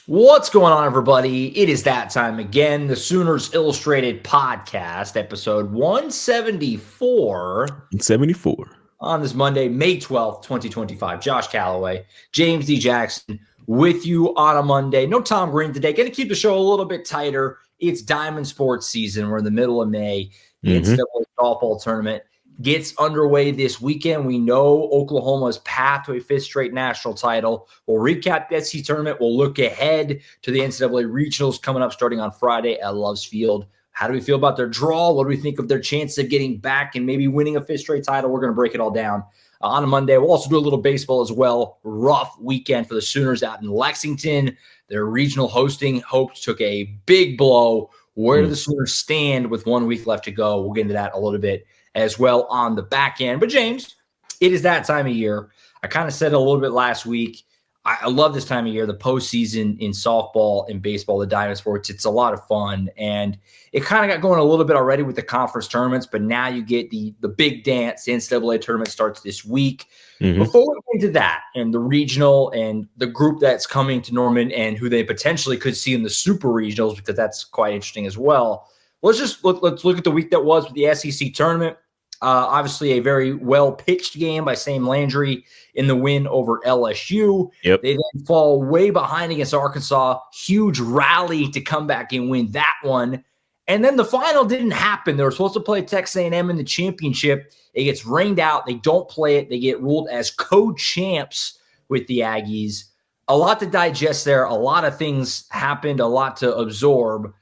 What's going on, everybody? It is that time again. The Sooners Illustrated Podcast, episode 174. 74. On this Monday, May 12th, 2025. Josh Callaway, James D. Jackson with you on a Monday. No Tom Green today. Going to keep the show a little bit tighter. It's Diamond Sports season. We're in the middle of May. The NCAA Softball Tournament gets underway this weekend. We know Oklahoma's path to a fifth straight national title. We'll recap the SEC tournament. We'll look ahead to the NCAA regionals coming up starting on Friday at Love's Field. How do we feel about their draw? What do we think of their chances of getting back and maybe winning a fifth straight title? We're going to break it all down on a Monday. We'll also do a little baseball as well. Rough weekend for the Sooners out in Lexington. Their regional hosting hopes took a big blow. Where do the Sooners stand with 1 week left to go? We'll get into that a little bit as well on the back end. But James, it is that time of year. I kind of said it a little bit last week. I love this time of year, the postseason in softball and baseball, the Diamond Sports. It's a lot of fun. And it kind of got going a little bit already with the conference tournaments, but now you get the big dance. The NCAA tournament starts this week. Before we get into that and the regional and the group that's coming to Norman and who they potentially could see in the super regionals, because that's quite interesting as well. Let's look at the week that was with the SEC tournament. Obviously, a very well-pitched game by Sam Landry in the win over LSU. Yep. They then fall way behind against Arkansas. Huge rally to come back and win that one. And then the final didn't happen. They were supposed to play Texas A&M in the championship. It gets rained out. They don't play it. They get ruled as co-champs with the Aggies. A lot to digest there. A lot of things happened, a lot to absorb.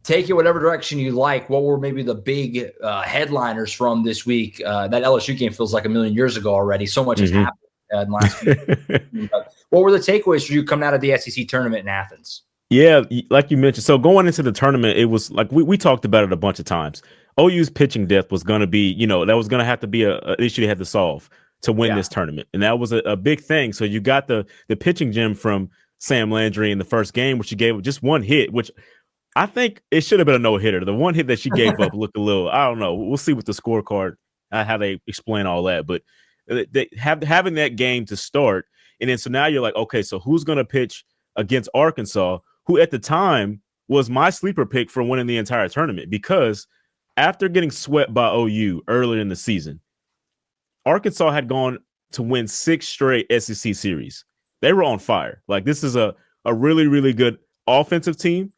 Take it whatever direction you like. What were maybe the big headliners from this week? That LSU game feels like a million years ago already. So much has happened in the last few years. What were the takeaways for you coming out of the SEC tournament in Athens? Yeah, like you mentioned. So going into the tournament, it was like we talked about it a bunch of times. OU's pitching depth was going to be, that was going to have to be an issue they had to solve to win this tournament. And that was a big thing. So you got the pitching gem from Sam Landry in the first game, which she gave just one hit, which – I think it should have been a no-hitter. The one hit that she gave up looked a little, I don't know. We'll see with the scorecard how they explain all that. But having that game to start, and then so now you're like, okay, so who's going to pitch against Arkansas, who at the time was my sleeper pick for winning the entire tournament? Because after getting swept by OU earlier in the season, Arkansas had gone to win 6 straight SEC series. They were on fire. Like, this is a really, really good offensive team,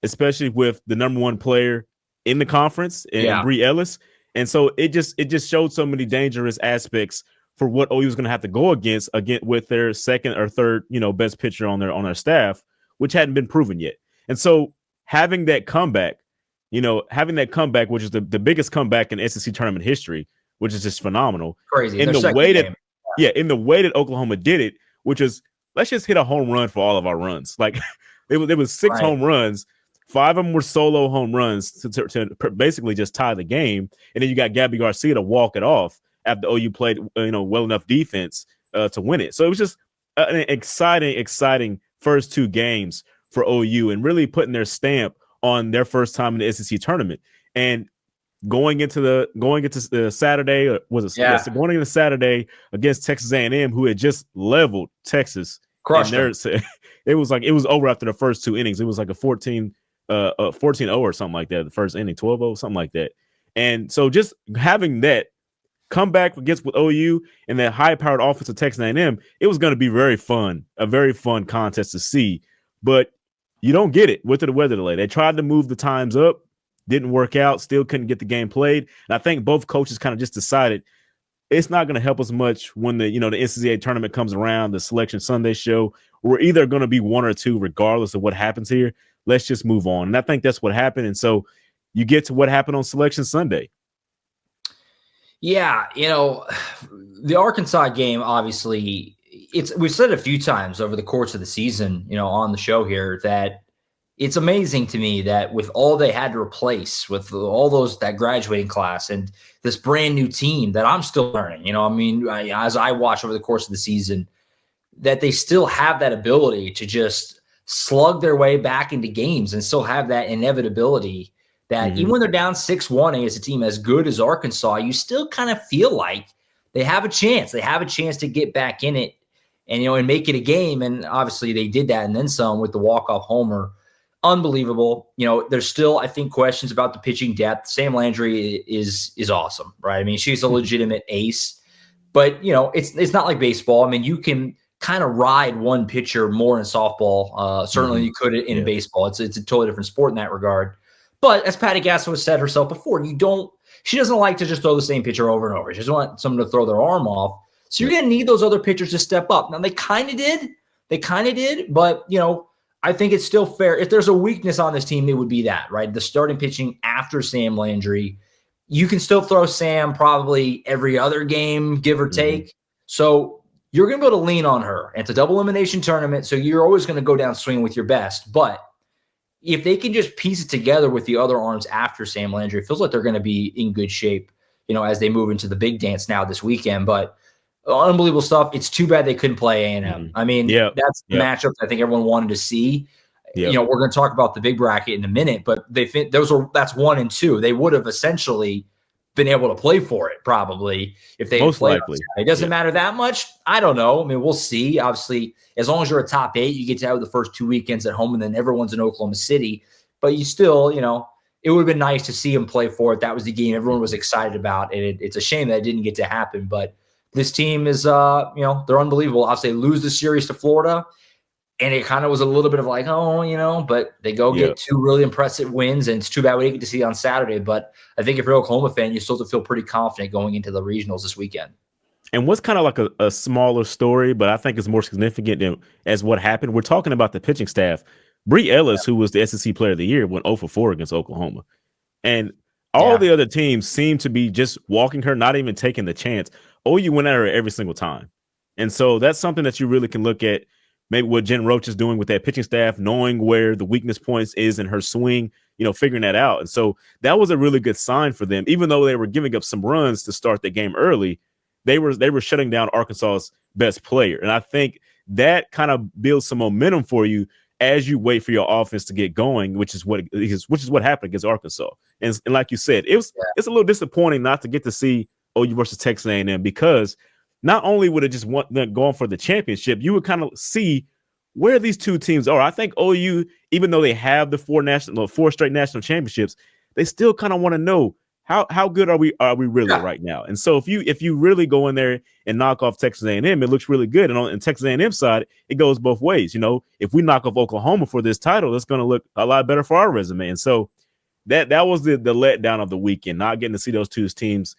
especially with the number one player in the conference and Bree Ellis. And so it just showed so many dangerous aspects for what OU was going to have to go against with their second or third, best pitcher on their staff, which hadn't been proven yet. And so having that comeback, which is the biggest comeback in SEC tournament history, which is just phenomenal. Crazy. In the way that Oklahoma did it, which is, let's just hit a home run for all of our runs. Like there was 6 home runs. 5 of them were solo home runs to basically just tie the game. And then you got Gabby Garcia to walk it off after OU played, well enough defense to win it. So it was just an exciting first 2 games for OU and really putting their stamp on their first time in the SEC tournament. And going into the Saturday, going into Saturday against Texas A&M, who had just leveled Texas. Crushed them. It was over after the first 2 innings. It was like a 14-0 or something like that. The first inning, 12-0, something like that. And so just having that come back with OU and that high-powered offense of Texas A&M, it was going to be a very fun contest to see. But you don't get it with the weather delay. They tried to move the times up, didn't work out, still couldn't get the game played. And I think both coaches kind of just decided it's not going to help us much when the NCAA tournament comes around, the Selection Sunday show. We're either going to be 1 or 2 regardless of what happens here. Let's just move on. And I think that's what happened. And so you get to what happened on Selection Sunday. Yeah, the Arkansas game, obviously, we've said it a few times over the course of the season, on the show here, that it's amazing to me that with all they had to replace, with all that graduating class and this brand new team that I'm still learning, as I watch over the course of the season, that they still have that ability to just slug their way back into games and still have that inevitability that even when they're down 6-1 against a team as good as Arkansas, you still kind of feel like they have a chance. They have a chance to get back in it. and, and make it a game. And obviously they did that and then some with the walk-off homer. Unbelievable. There's still, I think, questions about the pitching depth. Sam Landry is awesome, right? I mean, she's a legitimate ace, but it's not like baseball. I mean, you can kind of ride one pitcher more in softball. Certainly you could in baseball. It's a totally different sport in that regard. But as Patty Gasso has said herself before, she doesn't like to just throw the same pitcher over and over. She doesn't want someone to throw their arm off. So you're going to need those other pitchers to step up. Now, they kind of did, but, I think it's still fair. If there's a weakness on this team, it would be that, right? The starting pitching after Sam Landry. You can still throw Sam probably every other game, give or take. So you're going to be able to lean on her. And it's a double elimination tournament, so you're always going to go down swinging with your best. But if they can just piece it together with the other arms after Sam Landry, it feels like they're going to be in good shape, as they move into the big dance now this weekend. But unbelievable stuff. It's too bad they couldn't play A&M. I mean, that's the matchup I think everyone wanted to see. We're going to talk about the big bracket in a minute, but that's 1 and 2. They would have essentially been able to play for it probably if they most likely. It doesn't matter that much. I don't know. I mean, we'll see. Obviously, as long as you're a top 8, you get to have the first 2 weekends at home, and then everyone's in Oklahoma City. But you still, it would have been nice to see them play for it. That was the game everyone was excited about, and it's a shame that it didn't get to happen. But this team is, they're unbelievable. Obviously, they lose the series to Florida, and it kind of was a little bit of like, but they go get 2 really impressive wins, and it's too bad we didn't get to see it on Saturday. But I think if you're an Oklahoma fan, you still have to feel pretty confident going into the regionals this weekend. And what's kind of like a smaller story, but I think it's more significant as what happened. We're talking about the pitching staff. Bree Ellis, who was the SEC Player of the Year, went 0 for 4 against Oklahoma. And all the other teams seem to be just walking her, not even taking the chance. OU went at her every single time. And so that's something that you really can look at, maybe what Jen Roach is doing with that pitching staff, knowing where the weakness points is in her swing, figuring that out. And so that was a really good sign for them. Even though they were giving up some runs to start the game early, they were shutting down Arkansas's best player. And I think that kind of builds some momentum for you as you wait for your offense to get going, which is what happened against Arkansas. And like you said, it's a little disappointing not to get to see OU versus Texas A&M, because not only would it just want them going for the championship, you would kind of see where these two teams are. I think OU, even though they have the 4 straight national championships, they still kind of want to know how good are we really right now. And so if you really go in there and knock off Texas A&M, it looks really good. And on the Texas A&M side, it goes both ways. If we knock off Oklahoma for this title, that's going to look a lot better for our resume. And so that was the letdown of the weekend, not getting to see those two teams,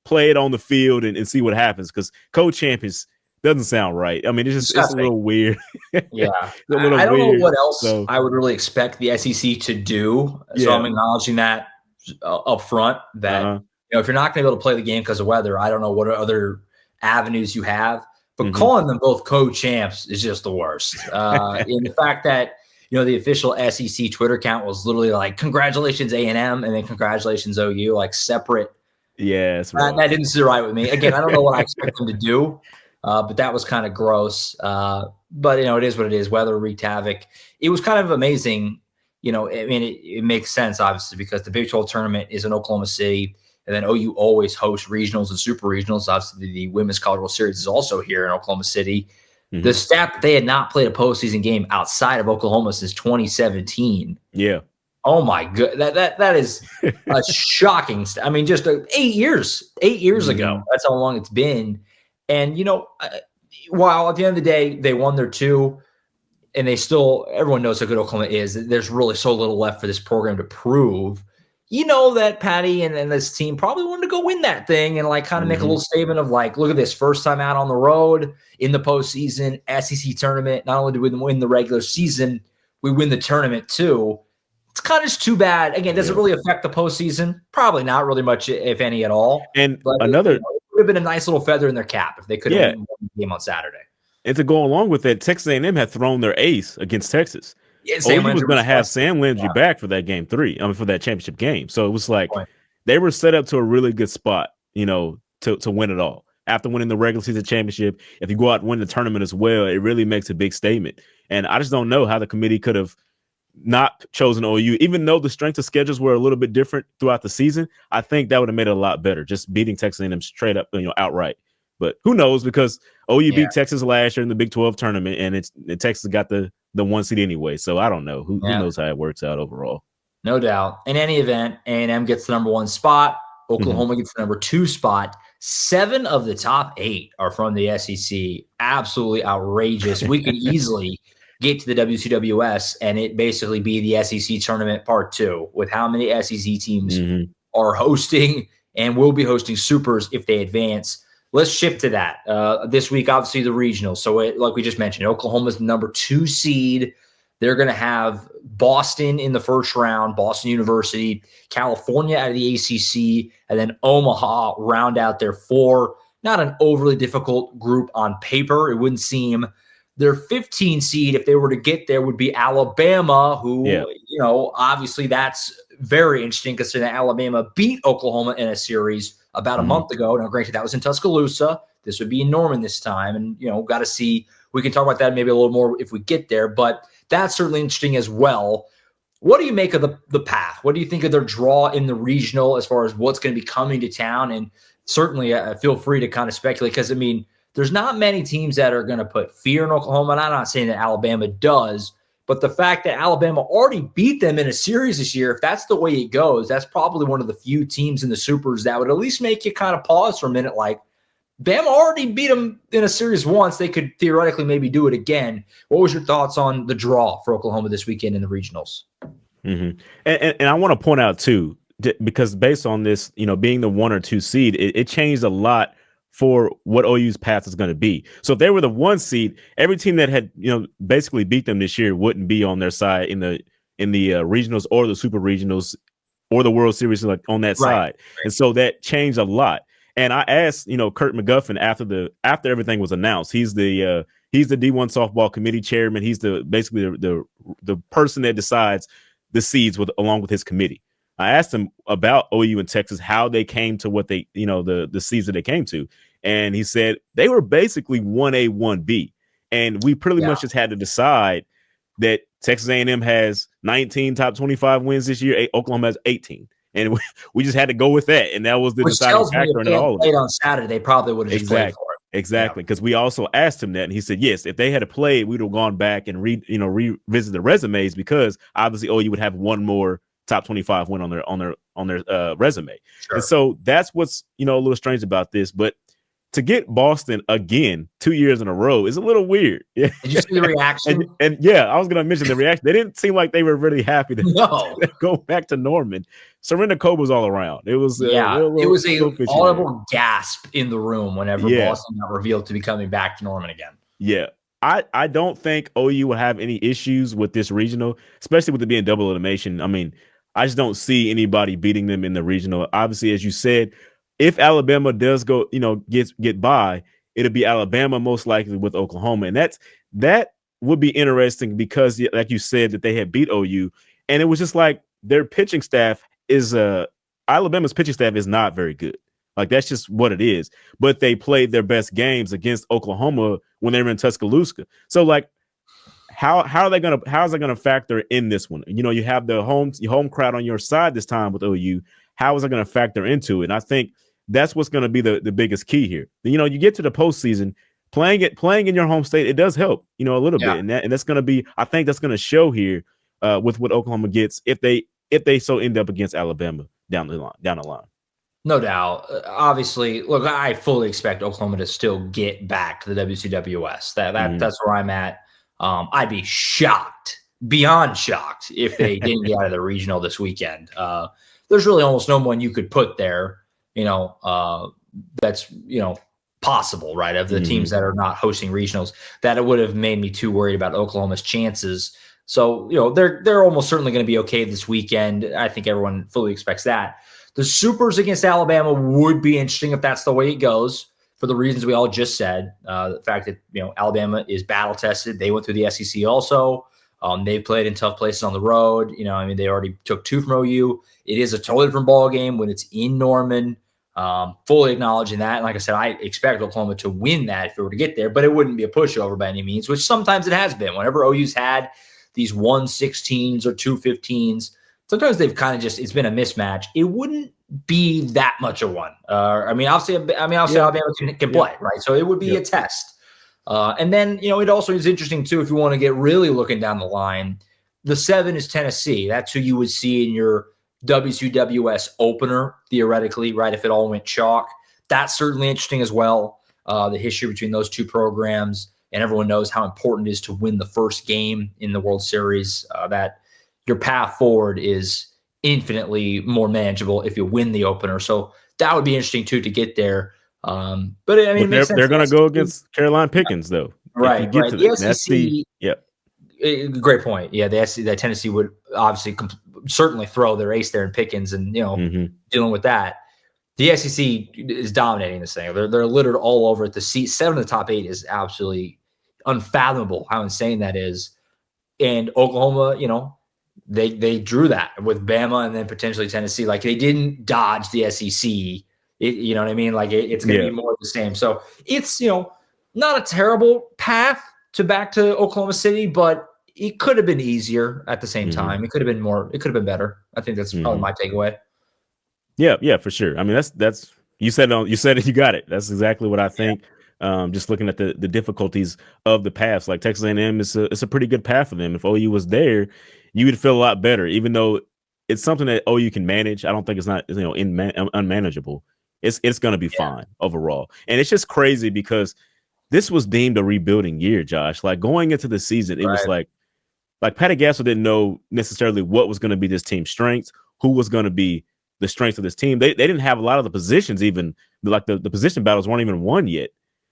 play it on the field and see what happens, because co-champions doesn't sound right. I mean, it's a little weird. Yeah. I don't know what else I would really expect the SEC to do. So I'm acknowledging that up front, that if you're not going to be able to play the game because of weather, I don't know what other avenues you have. But calling them both co-champs is just the worst. And the fact that the official SEC Twitter account was literally like, congratulations A&M, and then congratulations OU, like separate. Yeah, that didn't sit right with me. Again, I don't know what I expect them to do, but that was kind of gross. But it is what it is. Weather wreaked havoc. It was kind of amazing. I mean, it makes sense, obviously, because the Big 12 tournament is in Oklahoma City, and then OU always hosts regionals and super regionals. Obviously, the Women's College World Series is also here in Oklahoma City. The stat that they had not played a postseason game outside of Oklahoma since 2017. Yeah. Oh my god, that is a shocking. I mean, just 8 years ago. That's how long it's been. And while at the end of the day they won their 2, and everyone knows how good Oklahoma is. There's really so little left for this program to prove. That Patty and this team probably wanted to go win that thing and like kind of make a little statement of like, look at this, first time out on the road in the postseason, SEC tournament. Not only did we win the regular season, we win the tournament too. It's kind of just too bad. Again, does it really affect the postseason? Probably not really much, if any at all. And but it would have been a nice little feather in their cap if they could have won the game on Saturday. And to go along with it, Texas A&M had thrown their ace against Texas. Yeah, OU was going to have Sam Landry back for that game 3. I mean, for that championship game. So it was like they were set up to a really good spot, to win it all. After winning the regular season championship, if you go out and win the tournament as well, it really makes a big statement. And I just don't know how the committee could have not chosen OU, even though the strength of schedules were a little bit different throughout the season. I think that would have made it a lot better, just beating Texas A&M straight up, outright. But who knows? Because OU Yeah. beat Texas last year in the Big 12 tournament, and Texas got the 1 seed anyway. So I don't know. Who knows how it works out overall? No doubt. In any event, A&M gets the number 1 spot. Oklahoma gets the number 2 spot. 7 of the top 8 are from the SEC. Absolutely outrageous. We could easily get to the WCWS and it basically be the SEC tournament part 2 with how many SEC teams are hosting and will be hosting supers if they advance. Let's shift to that. This week, obviously, the regional. So, like we just mentioned, Oklahoma's the number 2 seed. They're going to have Boston in the first round, Boston University, California out of the ACC, and then Omaha round out their 4. Not an overly difficult group on paper. It wouldn't seem. Their 15 seed, if they were to get there, would be Alabama, who, obviously that's very interesting considering Alabama beat Oklahoma in a series about a month ago. Now, granted, that was in Tuscaloosa. This would be in Norman this time. And, got to see. We can talk about that maybe a little more if we get there. But that's certainly interesting as well. What do you make of the path? What do you think of their draw in the regional as far as what's going to be coming to town? And certainly feel free to kind of speculate because, there's not many teams that are going to put fear in Oklahoma. And I'm not saying that Alabama does, but the fact that Alabama already beat them in a series this year, if that's the way it goes, that's probably one of the few teams in the supers that would at least make you kind of pause for a minute like, Bama already beat them in a series once. They could theoretically maybe do it again. What was your thoughts on the draw for Oklahoma this weekend in the regionals? And I want to point out, too, because based on this, being the 1 or 2 seed, it changed a lot for what OU's path is going to be. So if they were the 1 seed, every team that had, basically beat them this year wouldn't be on their side in the regionals or the super regionals or the World Series like on that side. Right. And so that changed a lot. And I asked, Kurt McGuffin after everything was announced. He's the D1 softball committee chairman. He's basically the person that decides the seeds along with his committee. I asked him about OU and Texas, how they came to what they, the seeds that they came to. And he said they were basically 1A, 1B. And we pretty much just had to decide that Texas A&M has 19 top 25 wins this year. Oklahoma has 18. And we just had to go with that. And that was the deciding factor in all of it. On Saturday, they probably would have just played for it. Exactly. Because we also asked him that. And he said, yes, if they had played, we'd have gone back and revisit the resumes because obviously OU would have one more top 25 win on their resume. Sure. And so that's what's, a little strange about this. But to get Boston again 2 years in a row is a little weird. Yeah. Did you see the reaction? and I was going to mention the reaction. They didn't seem like they were really happy to go back to Norman. Surrender code was all around. It was it was a audible gasp in the room whenever Boston got revealed to be coming back to Norman again. Yeah. I don't think OU will have any issues with this regional, especially with it being double elimination. I just don't see anybody beating them in the regional. Obviously, as you said, if Alabama does go, get by, it'll be Alabama most likely with Oklahoma. And that would be interesting because, like you said, that they had beat OU. And it was just like their pitching staff is Alabama's pitching staff is not very good. Like, that's just what it is. But they played their best games against Oklahoma when they were in Tuscaloosa. So, like, how's that gonna factor in this one? You have the home crowd on your side this time with OU. How is it going to factor into it? And I think that's what's going to be the biggest key here. You get to the postseason, playing in your home state, it does help, a little bit. And that's going to be, I think that's going to show here with what Oklahoma gets if they so end up against Alabama down the line. No doubt. Obviously, look, I fully expect Oklahoma to still get back to the WCWS. That's where I'm at. I'd be shocked, beyond shocked, if they didn't get out of the regional this weekend. There's really almost no one you could put there, that's, possible, right? Of the teams that are not hosting regionals, that it would have made me too worried about Oklahoma's chances. So, they're almost certainly going to be okay this weekend. I think everyone fully expects that. The supers against Alabama would be interesting if that's the way it goes for the reasons we all just said. The fact that, Alabama is battle tested. They went through the SEC also. They played in tough places on the road. They already took 2 from OU. It is a totally different ball game when it's in Norman. Fully acknowledging that. And like I said, I expect Oklahoma to win that if it were to get there, but it wouldn't be a pushover by any means, which sometimes it has been. Whenever OU's had these 1-16s or 2-15s, sometimes they've kind of it's been a mismatch. It wouldn't be that much of one. Obviously Alabama can play, right? So it would be a test. And then, it also is interesting too, if you want to get really looking down the line, the 7 is Tennessee. That's who you would see in your WCWS opener, theoretically, right? If it all went chalk, that's certainly interesting as well. The history between those two programs, and everyone knows how important it is to win the first game in the World Series, that your path forward is infinitely more manageable if you win the opener. So that would be interesting too, to get there. But they're going to go against Caroline Pickens though. Right. If you get to the that. SEC, great point. Yeah. That Tennessee would obviously certainly throw their ace there in Pickens, and, dealing with that. The SEC is dominating this thing. They're littered all over it. The seat 7 of the top 8 is absolutely unfathomable how insane that is. And Oklahoma, they drew that with Bama and then potentially Tennessee. Like, they didn't dodge the SEC. You know what I mean? Like, it's going to be more of the same. So it's, not a terrible path back to Oklahoma City, but it could have been easier at the same time. It could have been more. It could have been better. I think that's probably my takeaway. Yeah, for sure. I mean, that's you said it. You got it. That's exactly what I think. Just looking at the difficulties of the paths, like Texas A&M, it's a pretty good path for them. If OU was there, you would feel a lot better, even though it's something that OU can manage. I don't think it's not unmanageable. It's going to be fine overall. And it's just crazy because this was deemed a rebuilding year, Josh. Like, going into the season, it was like Patty Gassel didn't know necessarily what was going to be this team's strengths, who was going to be the strength of this team. They didn't have a lot of the positions, even like the position battles weren't even won yet.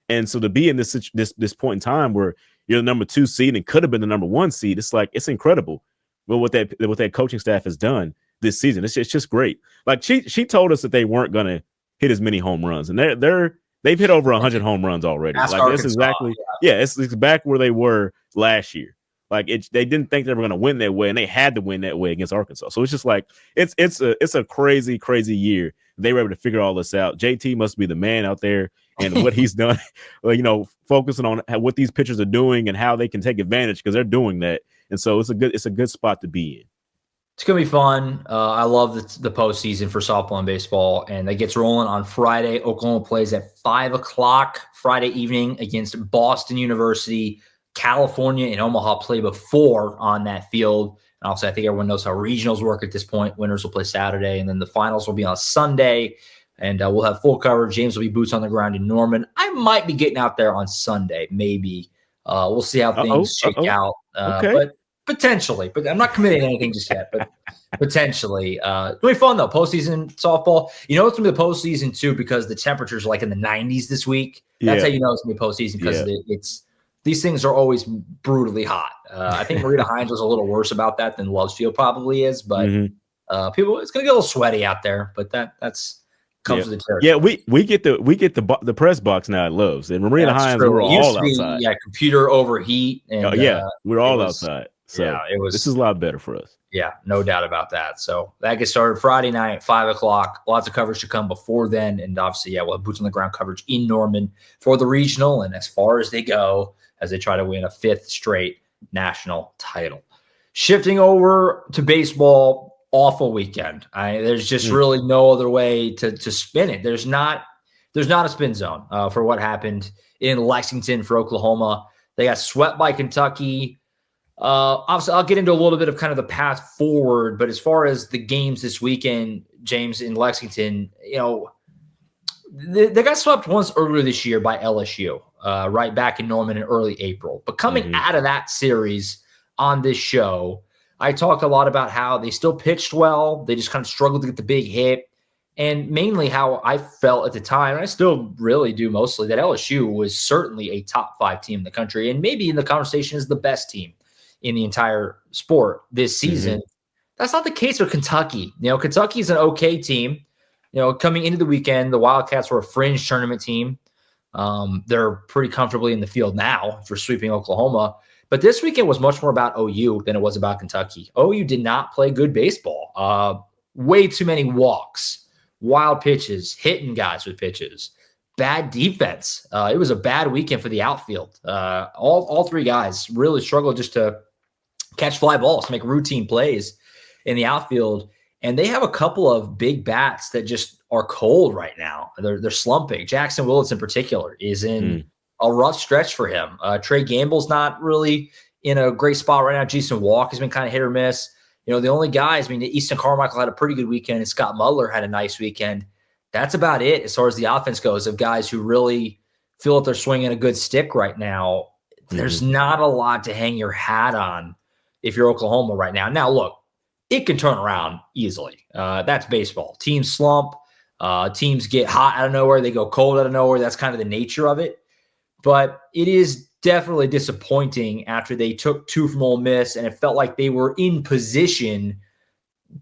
And so to be in this point in time where you're the number 2 seed and could have been the number 1 seed, it's incredible. Well, what that coaching staff has done this season, it's just great. Like, she told us that they weren't going to hit as many home runs, and they've hit over 100 home runs already. That's like, it's exactly it's back where they were last year. Like, they didn't think they were going to win that way, and they had to win that way against Arkansas. So it's just like it's a crazy, crazy year. They were able to figure all this out. JT must be the man out there, and what he's done, focusing on what these pitchers are doing and how they can take advantage, because they're doing that. And so it's a good spot to be in. It's going to be fun. I love the postseason for softball and baseball, and that gets rolling on Friday. Oklahoma plays at 5:00 Friday evening against Boston University. California and Omaha play before on that field. And also, I think everyone knows how regionals work at this point. Winners will play Saturday, and then the finals will be on Sunday. And we'll have full coverage. James will be boots on the ground in Norman. I might be getting out there on Sunday, maybe. We'll see how things shake out. But potentially. But I'm not committing anything just yet. But potentially. It's going to be fun, though. Postseason softball. It's going to be the postseason, too, because the temperatures are like in the 90s this week. That's how you know it's going to be postseason, because these things are always brutally hot. I think Marita Hines was a little worse about that than Love's Field probably is, but people, it's going to get a little sweaty out there. But that's comes with the territory. Yeah, we get the press box now at Love's, and Marita Hines, we're all outside. Computer overheat, and we're all outside. So this is a lot better for us. Yeah, no doubt about that. So that gets started Friday night, 5:00. Lots of coverage to come before then, and obviously, we'll have boots on the ground coverage in Norman for the regional, and as far as they go, as they try to win a 5th straight national title. Shifting over to baseball, awful weekend. There's just really no other way to spin it. There's not a spin zone for what happened in Lexington for Oklahoma. They got swept by Kentucky. Obviously, I'll get into a little bit of kind of the path forward, but as far as the games this weekend, James, in Lexington, they got swept once earlier this year by LSU. Right back in Norman in early April. But coming out of that series on this show, I talked a lot about how they still pitched well. They just kind of struggled to get the big hit. And mainly how I felt at the time, and I still really do mostly, that LSU was certainly a top 5 team in the country, and maybe in the conversation is the best team in the entire sport this season. That's not the case with Kentucky. Kentucky is an okay team. Coming into the weekend, the Wildcats were a fringe tournament team. They're pretty comfortably in the field now for sweeping Oklahoma. But this weekend was much more about OU than it was about Kentucky. OU did not play good baseball. Way too many walks, wild pitches, hitting guys with pitches, bad defense. It was a bad weekend for the outfield. All 3 guys really struggled just to catch fly balls, make routine plays in the outfield. And they have a couple of big bats that just are cold right now. They're slumping. Jackson Willits in particular is in a rough stretch for him. Trey Gamble's not really in a great spot right now. Jason Walk has been kind of hit or miss. The only guys, Easton Carmichael had a pretty good weekend, and Scott Mudler had a nice weekend. That's about it as far as the offense goes, of guys who really feel that they're swinging a good stick right now. There's not a lot to hang your hat on if you're Oklahoma right now. Now, look, it can turn around easily. That's baseball. Teams slump. Teams get hot out of nowhere. They go cold out of nowhere. That's kind of the nature of it. But it is definitely disappointing after they took 2 from Ole Miss, and it felt like they were in position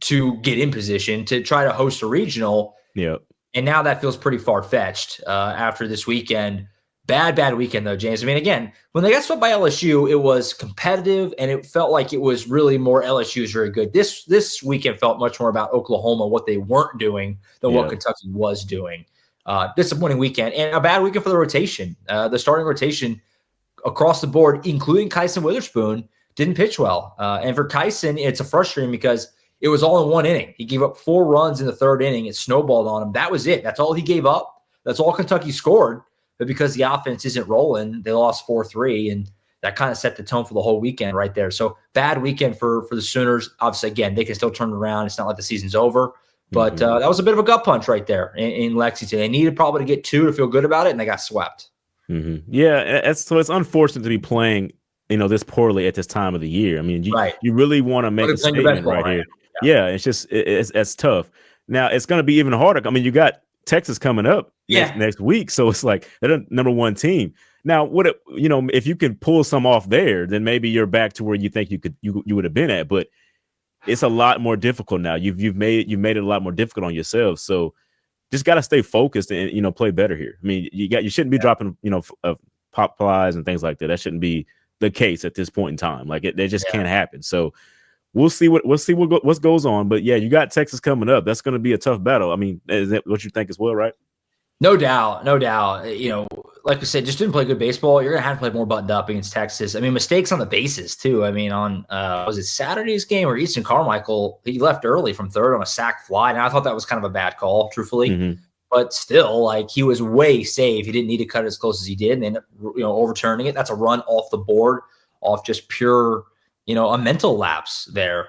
to get in position to try to host a regional. Yep. And now that feels pretty far-fetched after this weekend. Bad weekend, though, James. Again, when they got swept by LSU, it was competitive, and it felt like it was really more LSU's very good. This weekend felt much more about Oklahoma, what they weren't doing, than what Kentucky was doing. Disappointing weekend, and a bad weekend for the rotation. The starting rotation across the board, including Kyson Witherspoon, didn't pitch well. And for Kyson, it's frustrating because it was all in one inning. He gave up 4 runs in the 3rd inning. It snowballed on him. That was it. That's all he gave up. That's all Kentucky scored. But because the offense isn't rolling, they lost 4-3, and that kind of set the tone for the whole weekend right there. So bad weekend for the Sooners. Obviously, again, they can still turn it around. It's not like the season's over. But that was a bit of a gut punch right there in Lexington. They needed probably to get 2 to feel good about it, and they got swept. Yeah, so it's unfortunate to be playing, this poorly at this time of the year. You really want to make a statement right here. Yeah, it's just it's tough. Now it's going to be even harder. You got Texas coming up next week, so it's like they're the number 1 team. Now, if you can pull some off there, then maybe you're back to where you think you would have been at. But it's a lot more difficult now. You've made it a lot more difficult on yourself. So just got to stay focused and play better here. You shouldn't be dropping pop flies and things like that. That shouldn't be the case at this point in time. Like that just can't happen. So we'll see what goes on. But yeah, you got Texas coming up. That's going to be a tough battle. Is that what you think as well, right? No doubt. Like we said, just didn't play good baseball. You're going to have to play more buttoned up against Texas. Mistakes on the bases too. On was it Saturday's game where Easton Carmichael, he left early from 3rd on a sac fly. And I thought that was kind of a bad call, truthfully. But still, he was way safe. He didn't need to cut it as close as he did, and then overturning it. That's a run off the board, off just pure, a mental lapse there.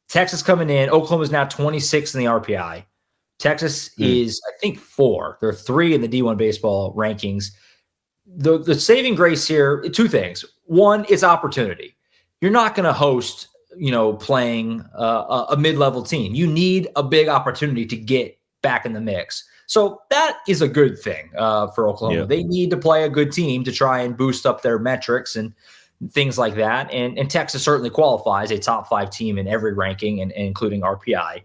Texas coming in. Oklahoma's now 26th in the RPI. Texas is, I think, 4. They're 3 in the D1 baseball rankings. The saving grace here, 2 things. One is opportunity. You're not going to host, playing a mid-level team. You need a big opportunity to get back in the mix. So that is a good thing for Oklahoma. Yeah. They need to play a good team to try and boost up their metrics and things like that. And Texas certainly qualifies a top 5 team in every ranking, and including RPI.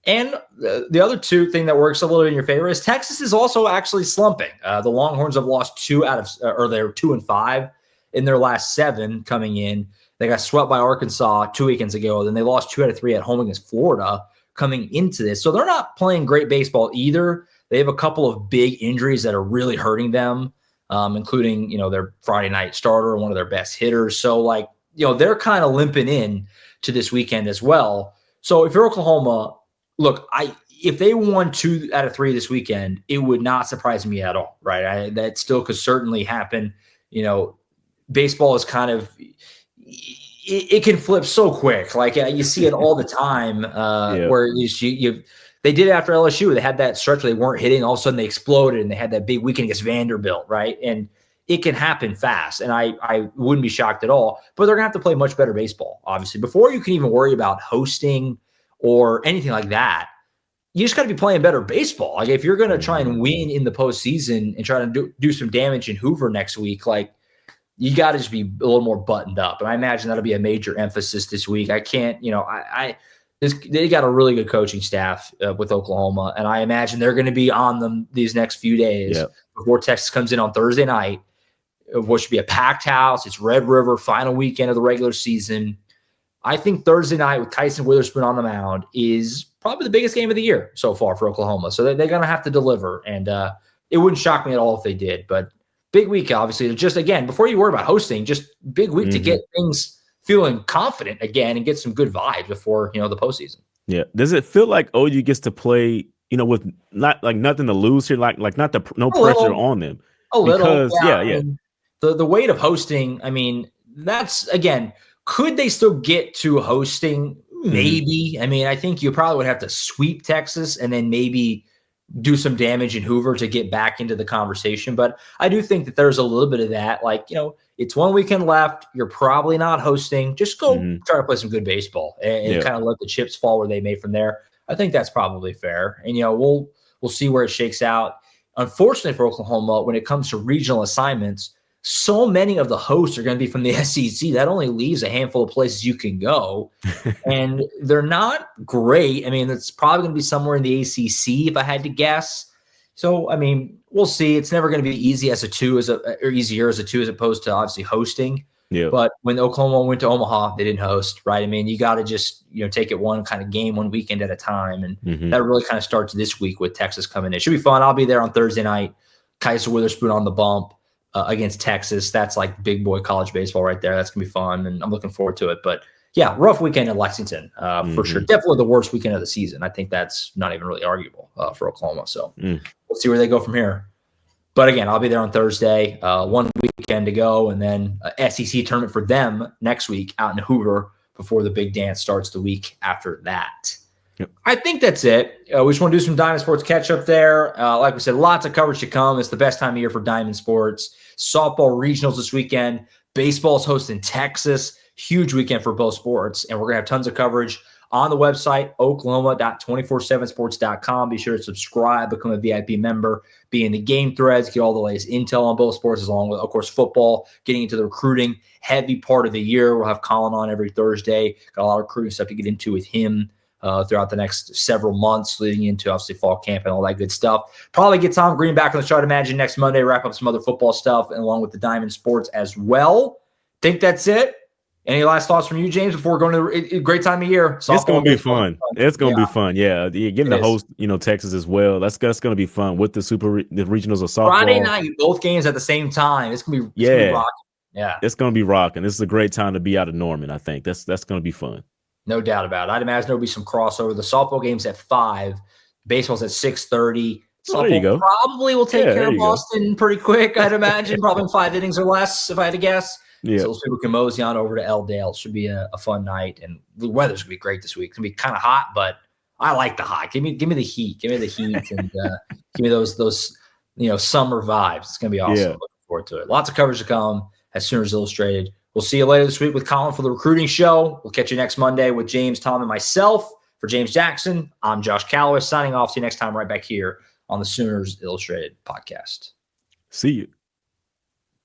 And the other 2 thing that works a little in your favor is Texas is also actually slumping. The Longhorns have lost 2 out of, or they're 2-5 in their last 7 coming in. They got swept by Arkansas 2 weekends ago. Then they lost 2 out of 3 at home against Florida coming into this. So they're not playing great baseball either. They have a couple of big injuries that are really hurting them, including, their Friday night starter and one of their best hitters. So they're kind of limping in to this weekend as well. So if you're Oklahoma, look, if they won 2 out of 3 this weekend, it would not surprise me at all, right? That still could certainly happen. Baseball is kind of it can flip so quick. You see it all the time where they did it after LSU. They had that stretch where they weren't hitting. All of a sudden they exploded, and they had that big weekend against Vanderbilt, right? And it can happen fast, and I wouldn't be shocked at all. But they're going to have to play much better baseball, obviously, before you can even worry about hosting or anything like that. You just got to be playing better baseball. If you're going to try and win in the postseason and try to do some damage in Hoover next week, you got to just be a little more buttoned up. And I imagine that'll be a major emphasis this week. I can't, they got a really good coaching staff with Oklahoma, and I imagine they're going to be on them these next few days before Texas comes in on Thursday night, which should be a packed house. It's Red River, final weekend of the regular season. I think Thursday night with Kyson Witherspoon on the mound is probably the biggest game of the year so far for Oklahoma. So they're going to have to deliver, and it wouldn't shock me at all if they did. But big week, obviously. Just, again, before you worry about hosting, just big week to get things feeling confident again and get some good vibes before, the postseason. Yeah. Does it feel like OU gets to play, with not like nothing to lose here, like not no pressure on them? A little, Because yeah. yeah. I mean, the weight of hosting, I mean, that's, again, could they still get to hosting? Maybe. I mean, I think you probably would have to sweep Texas and then maybe do some damage in Hoover to get back into the conversation. But I do think that there's a little bit of that. Like, it's one weekend left. You're probably not hosting. Just go try to play some good baseball and kind of let the chips fall where they may from there. I think that's probably fair. And, we'll see where it shakes out. Unfortunately for Oklahoma, when it comes to regional assignments, so many of the hosts are going to be from the SEC. That only leaves a handful of places you can go. And they're not great. I mean, it's probably going to be somewhere in the ACC if I had to guess. So, I mean, we'll see. It's never going to be easy or easier as a two, as opposed to obviously hosting. Yeah. But when Oklahoma went to Omaha, they didn't host, right? I mean, you got to just, take it one kind of game, one weekend at a time. And that really kind of starts this week with Texas coming in. It should be fun. I'll be there on Thursday night. Kaiser Witherspoon on the bump against Texas. That's like big boy college baseball right there. That's going to be fun. And I'm looking forward to it. But yeah, rough weekend in Lexington for sure. Definitely the worst weekend of the season. I think that's not even really arguable for Oklahoma. So we'll see where they go from here. But again, I'll be there on Thursday, 1 weekend to go, and then SEC tournament for them next week out in Hoover before the big dance starts the week after that. Yep. I think that's it. We just want to do some Diamond Sports catch up there. Like we said, lots of coverage to come. It's the best time of year for Diamond Sports. Softball regionals this weekend. Baseball's hosting Texas. Huge weekend for both sports. And we're going to have tons of coverage on the website, oklahoma.247sports.com. Be sure to subscribe, become a VIP member, be in the game threads, get all the latest intel on both sports, along with, of course, football, getting into the recruiting heavy part of the year. We'll have Colin on every Thursday. Got a lot of recruiting stuff to get into with him throughout the next several months, leading into, obviously, fall camp and all that good stuff. Probably get Tom Green back on the show, I'd imagine, next Monday, wrap up some other football stuff, and along with the Diamond Sports as well. Think that's it. Any last thoughts from you, James, before we're going to a great time of year? It's going to be fun. It's going to be fun. Yeah. Getting to host, Texas as well. That's going to be fun with the regionals of softball. Friday night, both games at the same time. It's going to be rocking. Yeah. It's going to be rocking. This is a great time to be out of Norman, I think. That's going to be fun. No doubt about it. I'd imagine there'll be some crossover. The softball game's at 5. Baseball's at 6:30. Softball probably will take care of Boston pretty quick, I'd imagine. Probably in 5 innings or less, if I had to guess. Yeah. So those people can mosey on over to L. Dale. Should be a fun night, and the weather's gonna be great this week. It's gonna be kind of hot, but I like the hot. Give me the heat. Give me the heat, and give me those summer vibes. It's gonna be awesome. Yeah. Looking forward to it. Lots of coverage to come as Sooners Illustrated. We'll see you later this week with Colin for the recruiting show. We'll catch you next Monday with James, Tom, and myself. For James Jackson, I'm Josh Callaway signing off. See you next time right back here on the Sooners Illustrated podcast. See you.